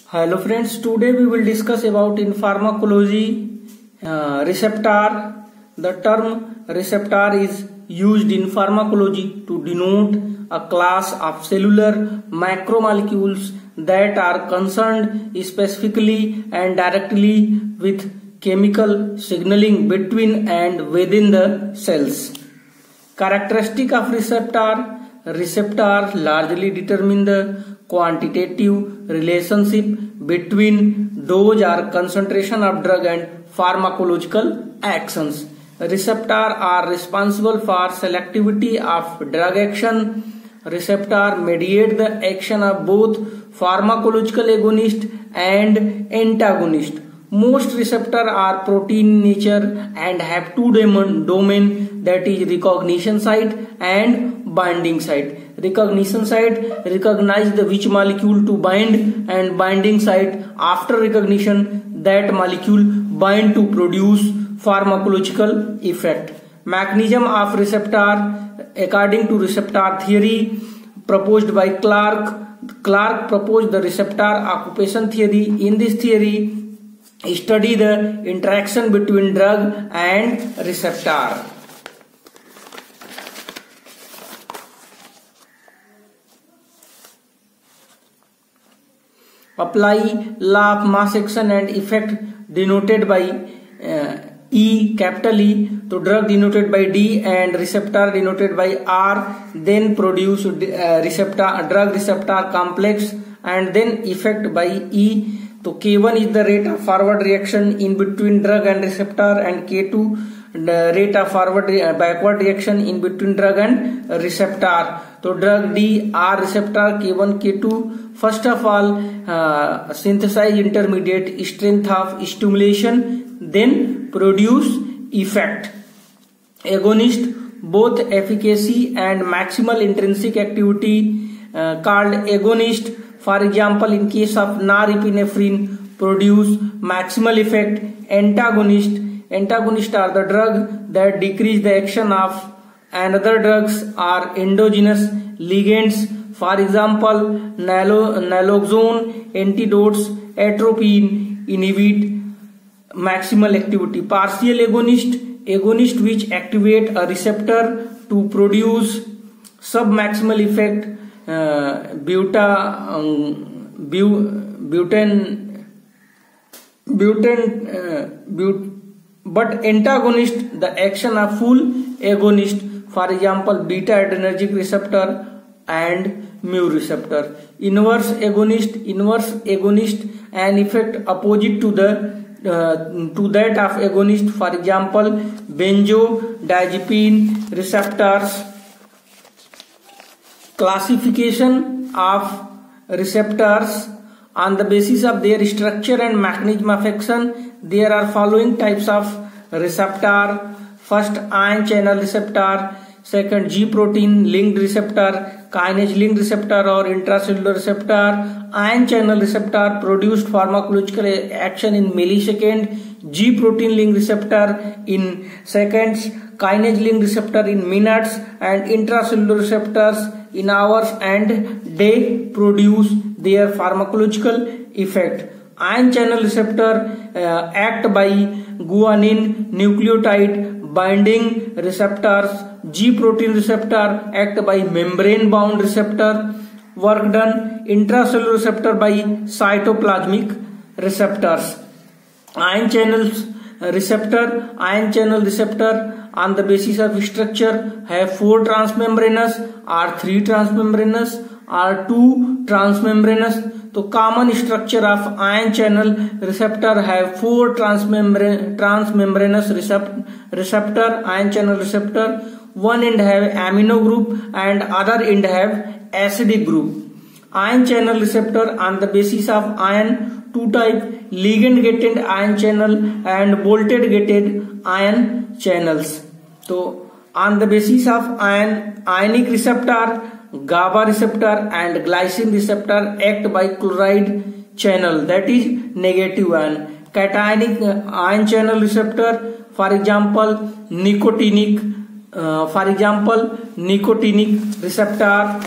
Hello friends, today we will discuss about in pharmacology receptor. The term receptor is used in pharmacology to denote a class of cellular macromolecules that are concerned specifically and directly with chemical signaling between and within the cells. Characteristic of receptors largely determine the quantitative relationship between dose or concentration of drug and pharmacological actions. Receptors are responsible for selectivity of drug action. Receptors mediate the action of both pharmacological agonist and antagonist. Most receptors are protein in nature and have two domain, that is recognition site and binding site. Recognition site recognize the which molecule to bind, and binding site after recognition that molecule bind to produce pharmacological effect. Mechanism of receptor according to receptor theory proposed by Clark proposed the receptor occupation theory. In this theory, study the interaction between drug and receptor. Apply law of mass action and effect denoted by E, capital E, to drug denoted by D and receptor denoted by R, then produce drug receptor complex and then effect by E. So K1 is the rate of forward reaction in between drug and receptor, and K2 the rate of backward reaction in between drug and receptor. So drug D, R receptor, K1, K2. First of all, synthesize intermediate strength of stimulation, then produce effect. Agonist, both efficacy and maximal intrinsic activity called agonist. For example, in case of norepinephrine, produce maximal effect. Antagonists are the drug that decrease the action of another drugs or endogenous ligands. For example, naloxone antidotes, atropine inhibit maximal activity. Partial agonist which activate a receptor to produce submaximal effect. But antagonist the action of full agonist. For example, beta adrenergic receptor and mu receptor. Inverse agonist an effect opposite to that of agonist. For example, benzodiazepine receptors. Classification of receptors on the basis of their structure and mechanism of action. There are following types of receptor. First, ion channel receptor. Second, G protein linked receptor, kinase linked receptor or intracellular receptor. Ion channel receptor produced pharmacological action in millisecond. G protein linked receptor in seconds. Kinase linked receptor in minutes, and intracellular receptors in hours and day produce their pharmacological effect. Ion channel receptor act by guanine nucleotide binding receptors. G protein receptor act by membrane bound receptor. Work done. Intracellular receptor by cytoplasmic receptors. Ion channel receptor on the basis of structure have 4 transmembranous or 3 transmembranous or 2 transmembranous. So common structure of ion channel receptor have 4 transmembranous receptor ion channel receptor. One end have amino group and other end have acidic group. Ion channel receptor on the basis of ion, 2 type: ligand gated ion channel and bolted gated ion channels. So on the basis of ionic receptor, GABA receptor and glycine receptor act by chloride channel, that is negative ion. Cationic ion channel receptor, for example nicotinic receptor.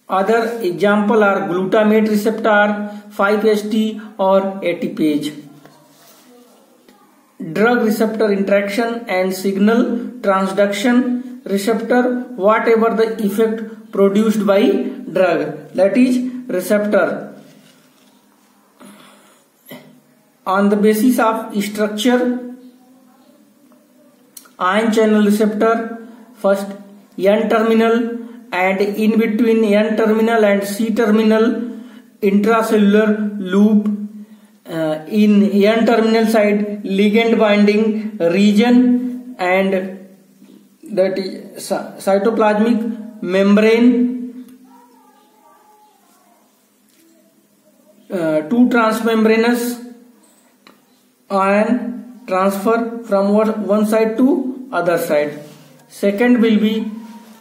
Other example are glutamate receptor, 5-HT or ATPase. Drug receptor interaction and signal transduction receptor, whatever the effect produced by drug, that is receptor. On the basis of structure, ion channel receptor, first N terminal, and in between N terminal and C terminal intracellular loop. In N terminal side ligand binding region, and that is cytoplasmic membrane, two transmembranous ion transfer from one side to other side. Second will be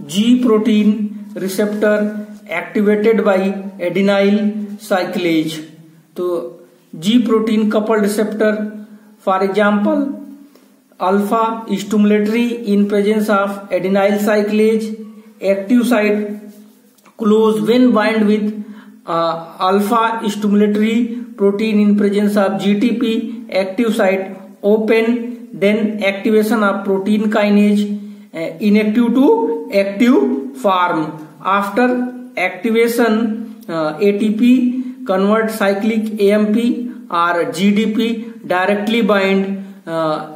G protein receptor activated by adenyl cyclase. So G protein coupled receptor, for example alpha stimulatory in presence of adenyl cyclase, active site close when bind with alpha stimulatory protein in presence of GTP, active site open, then activation of protein kinase, inactive to active form. After activation, ATP convert cyclic AMP or GDP directly bind,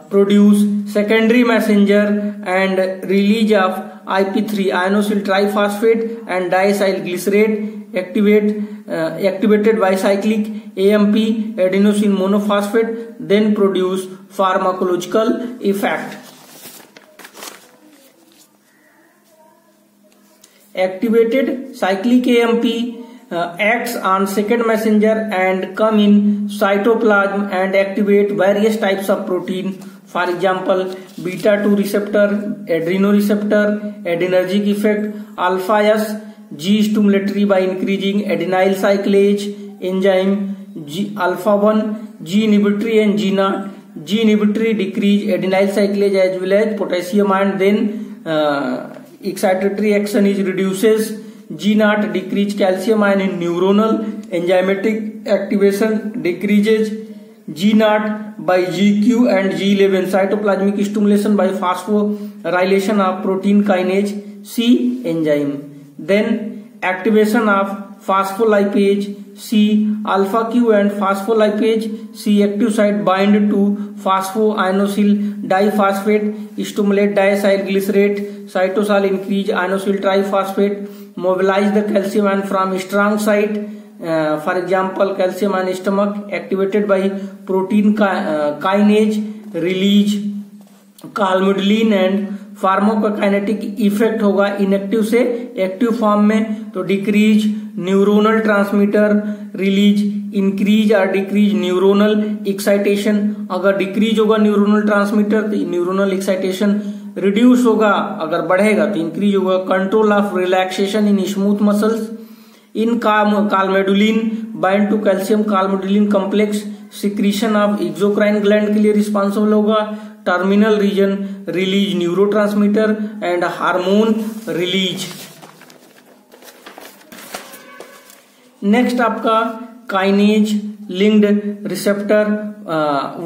produce secondary messenger and release of IP3 ionosyl triphosphate and diacylglycerate, activated bicyclic AMP adenosine monophosphate, then produce pharmacological effect. Activated cyclic AMP acts on second messenger and come in cytoplasm and activate various types of protein, for example beta 2 receptor, adrenoreceptor, adrenergic effect, alpha S, G stimulatory by increasing adenyl cyclase enzyme, G alpha 1, G inhibitory and G naught. G inhibitory decrease adenyl cyclase as well as potassium ion, then excitatory action is reduces. G naught decrease calcium ion in neuronal, enzymatic activation decreases G naught by GQ and G11, cytoplasmic stimulation by phosphorylation of protein kinase C enzyme, then activation of phospholipase C, alpha Q and phospholipase C active site bind to phosphoinosyl diphosphate, stimulate diacylglycerate, cytosol increase ionosyl triphosphate, mobilize the calcium ion from strong site, for example calcium ion stomach, activated by protein kinase, release calmodulin and pharmacokinetic effect होगा inactive से active form में, तो decrease neuronal transmitter release, increase और decrease neuronal excitation. अगर decrease होगा neuronal transmitter तो neuronal excitation reduce होगा, अगर बढ़ेगा तो इंक्रीज होगा. Control of relaxation in smooth muscles. In calmodulin bind to calcium calmodulin complex, secretion of exocrine gland के लिए रिस्पॉन्सिबल होगा. Terminal region release neurotransmitter and hormone release. Next आपका kinase linked receptor,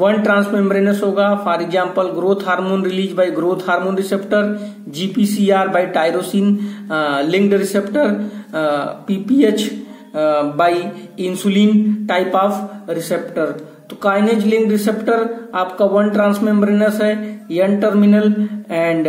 one transmembranous होगा. For example growth hormone release by growth hormone receptor, GPCR by tyrosine linked receptor, PPH by insulin type of receptor. तो kinase link receptor आपका one transmembranous है, N terminal and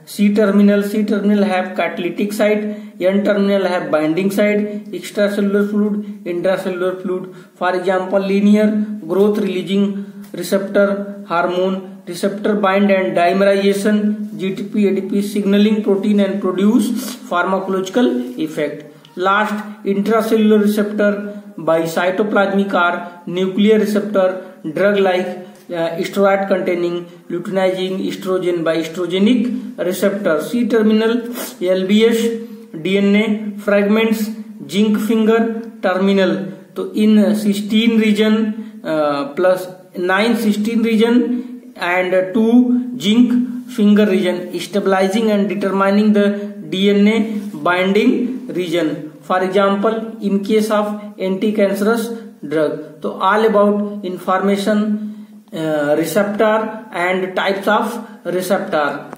C terminal. C terminal have catalytic site, N terminal have binding site, extracellular fluid, intracellular fluid. For example linear growth releasing receptor hormone receptor bind and dimerization, GTP, ADP signaling protein and produce pharmacological effect. Last, intracellular receptor by cytoplasmic or nuclear receptor, drug like steroid containing luteinizing estrogen by estrogenic receptor. C terminal LBS DNA fragments, zinc finger terminal. तो in cysteine region plus 9 cysteine region and 2 zinc finger region, stabilizing and determining the DNA binding region. For example in case of anti cancerous drug. तो all about information receptor and types of receptor.